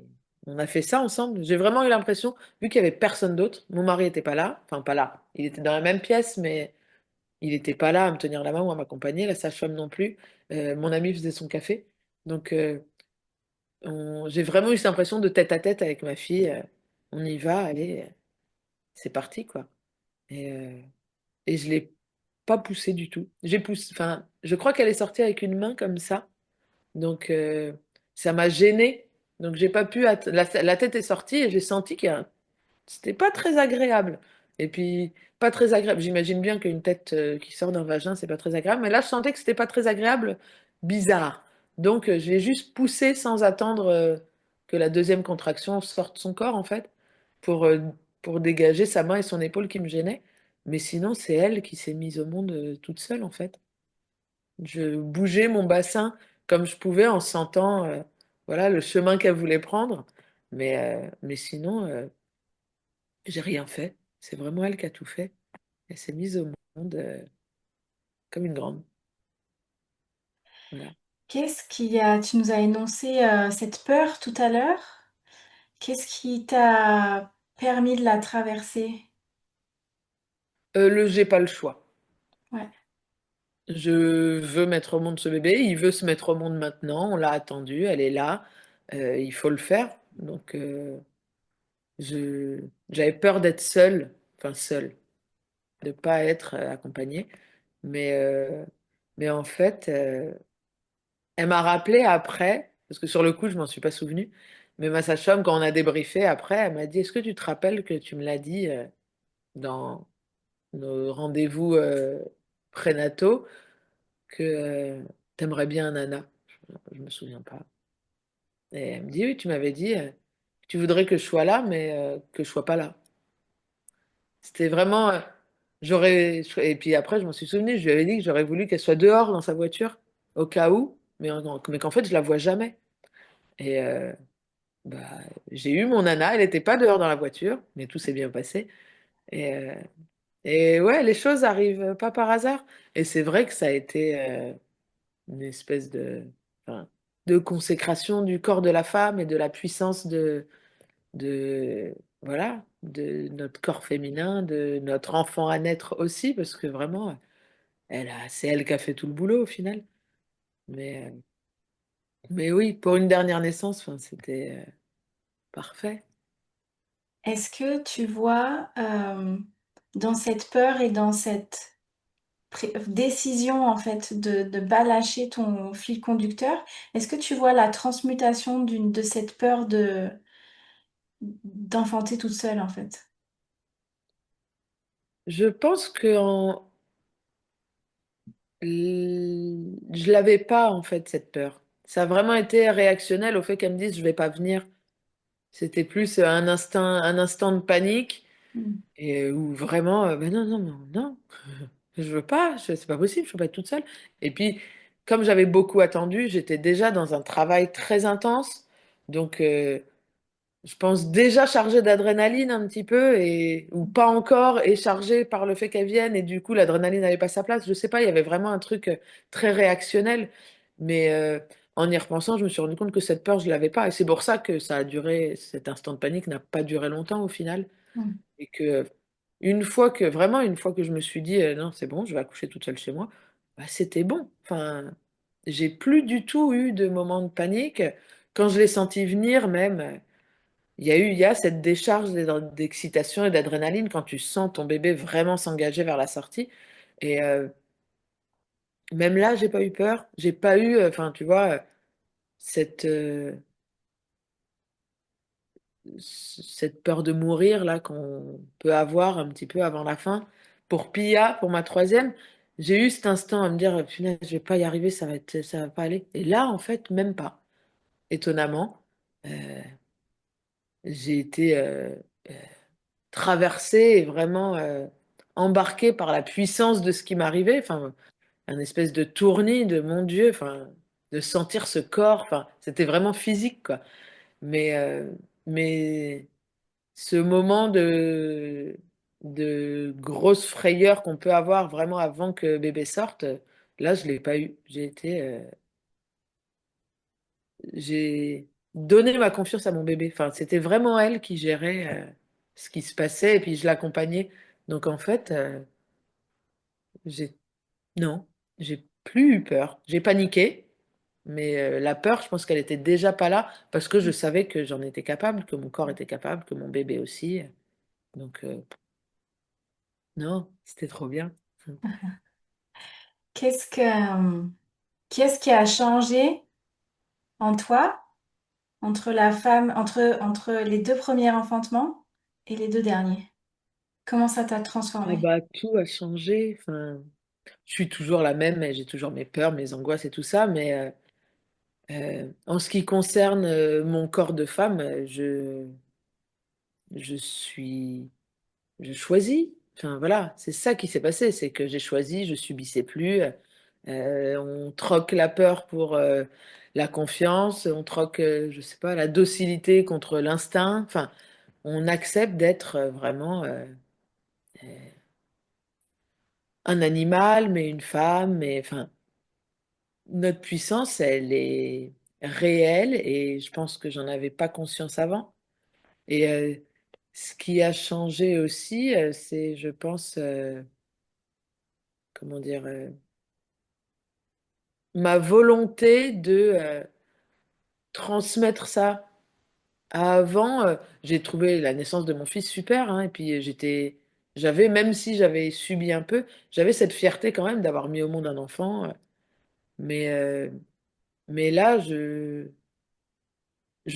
On a fait ça ensemble. J'ai vraiment eu l'impression, vu qu'il y avait personne d'autre, mon mari était pas là, enfin pas là. Il était dans la même pièce, mais il n'était pas là à me tenir la main ou à m'accompagner. La sage-femme non plus. Mon ami faisait son café. Donc j'ai vraiment eu cette impression de tête à tête avec ma fille. On y va, allez, c'est parti, quoi. Et, euh, et je l'ai pas poussée du tout. J'ai poussé, enfin, je crois qu'elle est sortie avec une main comme ça. Donc, ça m'a gênée. Donc, j'ai pas pu. La tête est sortie et j'ai senti que c'était pas très agréable. Et puis, pas très agréable. J'imagine bien qu'une tête qui sort d'un vagin, c'est pas très agréable. Mais là, je sentais que c'était pas très agréable, bizarre. Donc, je l'ai juste poussé sans attendre que la deuxième contraction sorte de son corps, en fait, pour, euh, pour dégager sa main et son épaule qui me gênaient. Mais sinon, c'est elle qui s'est mise au monde toute seule, en fait. Je bougeais mon bassin comme je pouvais en sentant voilà, le chemin qu'elle voulait prendre. Mais sinon, j'ai rien fait. C'est vraiment elle qui a tout fait. Elle s'est mise au monde comme une grande. Voilà. Qu'est-ce qui a tu nous as énoncé, cette peur tout à l'heure. Qu'est-ce qui t'a permis de la traverser? J'ai pas le choix. Ouais. Je veux mettre au monde ce bébé. Il veut se mettre au monde maintenant. On l'a attendu. Elle est là. Il faut le faire. Donc, j'avais peur d'être seule. Enfin, seule. De pas être accompagnée. Mais, euh, mais en fait, elle m'a rappelé après, parce que sur le coup, je m'en suis pas souvenu, mais ma sage-femme, quand on a débriefé après, elle m'a dit, est-ce que tu te rappelles que tu me l'as dit dans nos rendez-vous prénataux, que t'aimerais bien un nana? Je me souviens pas. Et elle me dit, oui, tu m'avais dit, que tu voudrais que je sois là, mais que je sois pas là. C'était vraiment, et puis après, je m'en suis souvenu, je lui avais dit que j'aurais voulu qu'elle soit dehors dans sa voiture, au cas où, mais qu'en fait, je la vois jamais. Et bah, j'ai eu mon nana, elle n'était pas dehors dans la voiture, mais tout s'est bien passé. Et, euh, et ouais, les choses arrivent pas par hasard. Et c'est vrai que ça a été une espèce enfin, de consécration du corps de la femme et de la puissance voilà, de notre corps féminin, de notre enfant à naître aussi, parce que vraiment, c'est elle qui a fait tout le boulot au final. Mais, euh, mais oui, pour une dernière naissance, enfin, c'était parfait. Est-ce que tu vois, dans cette peur et dans cette décision en fait de pas lâcher ton fil conducteur, est-ce que tu vois la transmutation de cette peur d'enfanter toute seule en fait? Je pense que je l'avais pas en fait cette peur. Ça a vraiment été réactionnel au fait qu'elle me dise je vais pas venir. C'était plus un instant de panique Mm. et où vraiment ben non non non non je veux pas, c'est pas possible, je peux pas être toute seule. Et puis comme j'avais beaucoup attendu, j'étais déjà dans un travail très intense, donc je pense déjà chargée d'adrénaline un petit peu et ou pas encore et chargée par le fait qu'elle vienne et du coup l'adrénaline n'avait pas sa place. Je sais pas, il y avait vraiment un truc très réactionnel. Mais en y repensant, je me suis rendu compte que cette peur, je l'avais pas. Et c'est pour ça que ça a duré, cet instant de panique n'a pas duré longtemps au final. Mm. Et que une fois que je me suis dit non, c'est bon, je vais accoucher toute seule chez moi, bah, c'était bon. Enfin, j'ai plus du tout eu de moment de panique. Quand je l'ai senti venir même. Il y a cette décharge d'excitation et d'adrénaline quand tu sens ton bébé vraiment s'engager vers la sortie. Et, même là, j'ai pas eu peur. J'ai pas eu, enfin, tu vois, cette, cette peur de mourir là qu'on peut avoir un petit peu avant la fin. Pour Pia, pour ma troisième, j'ai eu cet instant à me dire, punaise, je vais pas y arriver, ça va pas aller. Et là, en fait, même pas. Étonnamment, euh, j'ai été euh, traversée et vraiment embarquée par la puissance de ce qui m'arrivait. Enfin, un espèce de tournis de mon Dieu, enfin, de sentir ce corps. Enfin, c'était vraiment physique, quoi. Mais ce moment de grosse frayeur qu'on peut avoir vraiment avant que bébé sorte, là, je l'ai pas eu. J'ai donné ma confiance à mon bébé. Enfin, c'était vraiment elle qui gérait ce qui se passait et puis je l'accompagnais. Donc en fait, j'ai non, j'ai plus eu peur. J'ai paniqué, mais la peur, je pense qu'elle était déjà pas là parce que je savais que j'en étais capable, que mon corps était capable, que mon bébé aussi. Donc non, c'était trop bien. Qu'est-ce que, qu'est-ce qui a changé en toi entre entre les deux premiers enfantements et les deux derniers? Comment ça t'a Ah transformé? bah tout a changé. Enfin, je suis toujours la même, et j'ai toujours mes peurs, mes angoisses et tout ça, mais en ce qui concerne mon corps de femme, je suis, je choisis. Enfin voilà, c'est ça qui s'est passé, c'est que j'ai choisi, je subissais plus. On troque la peur pour la confiance, on troque, je sais pas, la docilité contre l'instinct. Enfin, on accepte d'être vraiment un animal, mais une femme, mais enfin. Notre puissance, elle est réelle et je pense que j'en avais pas conscience avant. Et ce qui a changé aussi, c'est, je pense, comment dire, ma volonté de transmettre ça. Avant, j'ai trouvé la naissance de mon fils super, hein, et puis j'avais, même si j'avais subi un peu, j'avais cette fierté quand même d'avoir mis au monde un enfant. Mais, euh, mais là, je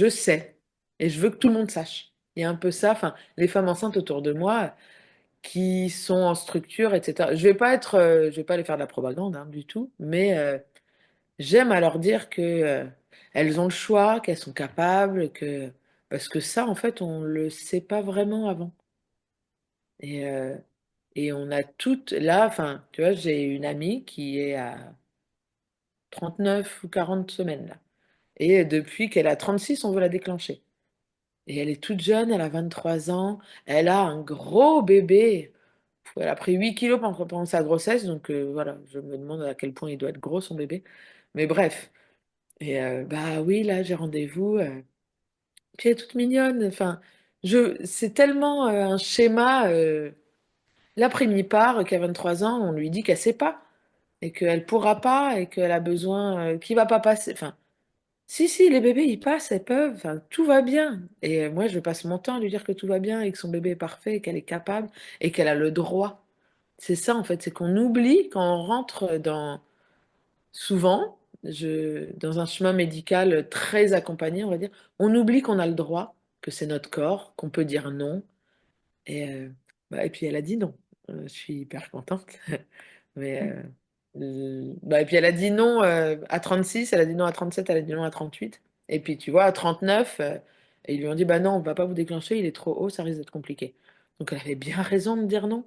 sais et je veux que tout le monde sache. Il y a un peu ça, enfin, les femmes enceintes autour de moi qui sont en structure, etc. Je vais pas aller faire de la propagande hein, du tout, mais j'aime à leur dire que elles ont le choix, qu'elles sont capables, que parce que ça, en fait, on le sait pas vraiment avant. Et et on a toutes là, enfin, tu vois, j'ai une amie qui est à 39 ou 40 semaines là, et depuis qu'elle a 36, on veut la déclencher. Et elle est toute jeune, elle a 23 ans, elle a un gros bébé. Elle a pris 8 kilos pendant sa grossesse, donc voilà, je me demande à quel point il doit être gros son bébé. Mais bref, et bah oui, là j'ai rendez-vous. Puis elle est toute mignonne. Enfin, c'est tellement un schéma. L'après-midi part, qu'à 23 ans, on lui dit qu'elle sait pas et qu'elle pourra pas et qu'elle a besoin, qu'il va pas passer. Enfin, si, si, les bébés, ils passent, elles peuvent, enfin, tout va bien. Et moi, je passe mon temps à lui dire que tout va bien et que son bébé est parfait et qu'elle est capable et qu'elle a le droit. C'est ça, en fait, c'est qu'on oublie quand on rentre souvent, dans un chemin médical très accompagné, on va dire, on oublie qu'on a le droit, que c'est notre corps, qu'on peut dire non. Et, et puis elle a dit non. Je suis hyper contente. Mais, et puis elle a dit non à 36, elle a dit non à 37, elle a dit non à 38. Et puis tu vois, à 39, et ils lui ont dit, bah non, on va pas vous déclencher, il est trop haut, ça risque d'être compliqué. Donc elle avait bien raison de dire non.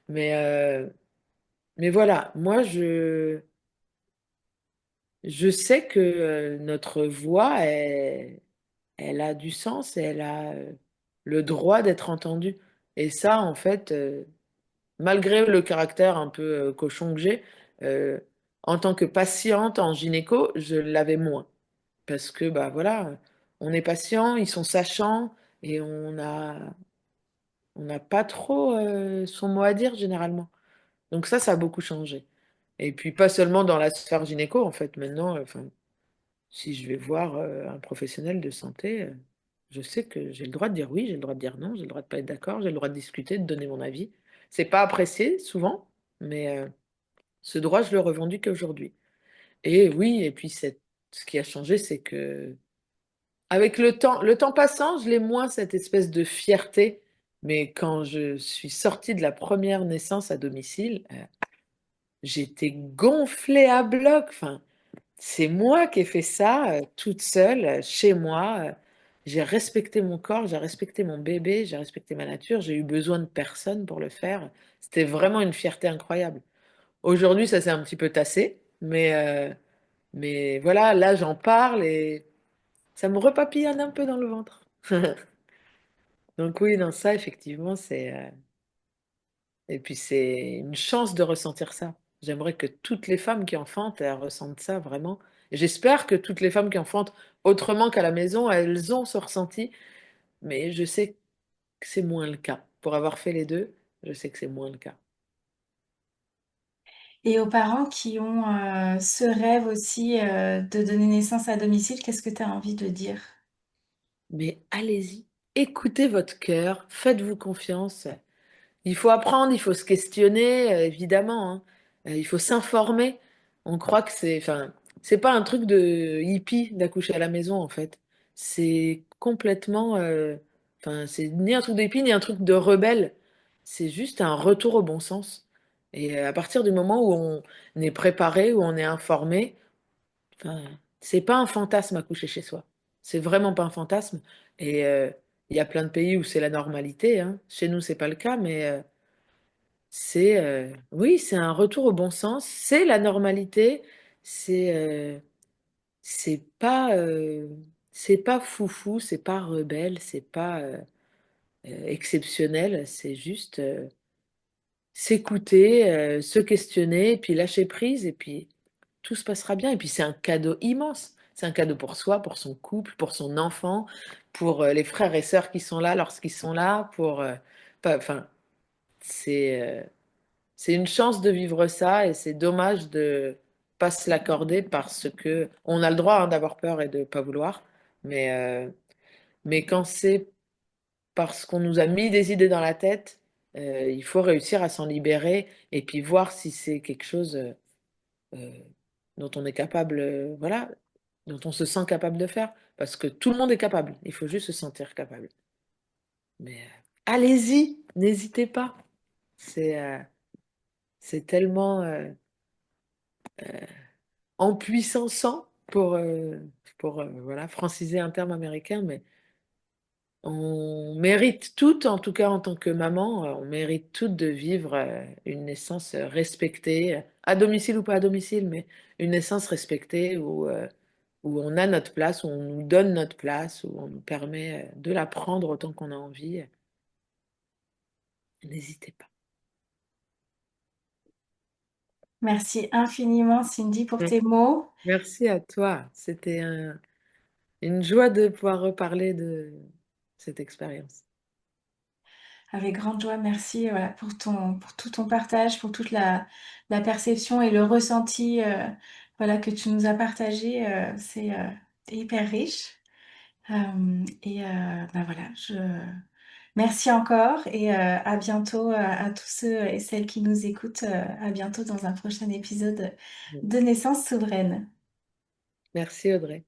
Mais, euh, mais voilà, moi je sais que notre voix, elle a du sens et elle a le droit d'être entendue. Et ça, en fait, malgré le caractère un peu cochon que j'ai, euh, en tant que patiente en gynéco, je l'avais moins. Parce que, bah voilà, on est patient, ils sont sachants et on n'a pas trop son mot à dire généralement. Donc ça a beaucoup changé. Et puis pas seulement dans la sphère gynéco, en fait, maintenant, enfin, si je vais voir un professionnel de santé, je sais que j'ai le droit de dire oui, j'ai le droit de dire non, j'ai le droit de pas être d'accord, j'ai le droit de discuter, de donner mon avis. C'est pas apprécié souvent, mais Ce droit, je le revendique aujourd'hui. Et oui, et puis ce qui a changé, c'est que avec le temps passant, je l'ai moins cette espèce de fierté. Mais quand je suis sortie de la première naissance à domicile, j'étais gonflée à bloc. Enfin, c'est moi qui ai fait ça toute seule, chez moi. J'ai respecté mon corps, j'ai respecté mon bébé, j'ai respecté ma nature. J'ai eu besoin de personne pour le faire. C'était vraiment une fierté incroyable. Aujourd'hui, ça s'est un petit peu tassé, mais voilà, là, j'en parle et ça me repapillonne un peu dans le ventre. Donc oui, dans ça, effectivement, et puis c'est une chance de ressentir ça. J'aimerais que toutes les femmes qui enfantent, elles ressentent ça vraiment. Et j'espère que toutes les femmes qui enfantent autrement qu'à la maison, elles ont ce ressenti. Mais je sais que c'est moins le cas. Pour avoir fait les deux, je sais que c'est moins le cas. Et aux parents qui ont ce rêve aussi de donner naissance à domicile, qu'est-ce que tu as envie de dire? Mais allez-y, écoutez votre cœur, faites-vous confiance. Il faut apprendre, il faut se questionner, évidemment, hein. Il faut s'informer. On croit que c'est pas un truc de hippie d'accoucher à la maison, en fait. C'est complètement, c'est ni un truc de hippie, ni un truc de rebelle. C'est juste un retour au bon sens. Et à partir du moment où on est préparé, où on est informé, enfin, c'est pas un fantasme accoucher chez soi. C'est vraiment pas un fantasme. Et il y a plein de pays où c'est la normalité, hein. Chez nous, c'est pas le cas, mais oui, c'est un retour au bon sens, c'est la normalité, c'est c'est pas euh, c'est pas foufou, c'est pas rebelle, c'est pas exceptionnel, c'est juste s'écouter, se questionner, et puis lâcher prise, et puis tout se passera bien. Et puis c'est un cadeau immense, c'est un cadeau pour soi, pour son couple, pour son enfant, pour les frères et sœurs qui sont là lorsqu'ils sont là, enfin, c'est c'est une chance de vivre ça et c'est dommage de pas se l'accorder parce que on a le droit hein, d'avoir peur et de pas vouloir, mais, euh, mais quand c'est parce qu'on nous a mis des idées dans la tête, il faut réussir à s'en libérer et puis voir si c'est quelque chose euh, dont on est capable, voilà, dont on se sent capable de faire. Parce que tout le monde est capable, il faut juste se sentir capable. Mais allez-y, n'hésitez pas. C'est c'est tellement empuissant pour voilà, franciser un terme américain, mais on mérite toutes, en tout cas en tant que maman, on mérite toutes de vivre une naissance respectée, à domicile ou pas à domicile, mais une naissance respectée où on a notre place, où on nous donne notre place, où on nous permet de la prendre autant qu'on a envie. N'hésitez pas. Merci infiniment, Cindy, pour Ouais. tes mots. Merci à toi. Une joie de pouvoir reparler de cette expérience. Avec grande joie, merci voilà, pour tout ton partage, pour toute la perception et le ressenti voilà, que tu nous as partagé. C'est hyper riche. Ben voilà, merci encore et à bientôt à tous ceux et celles qui nous écoutent. À bientôt dans un prochain épisode de Naissance souveraine. Merci Audrey.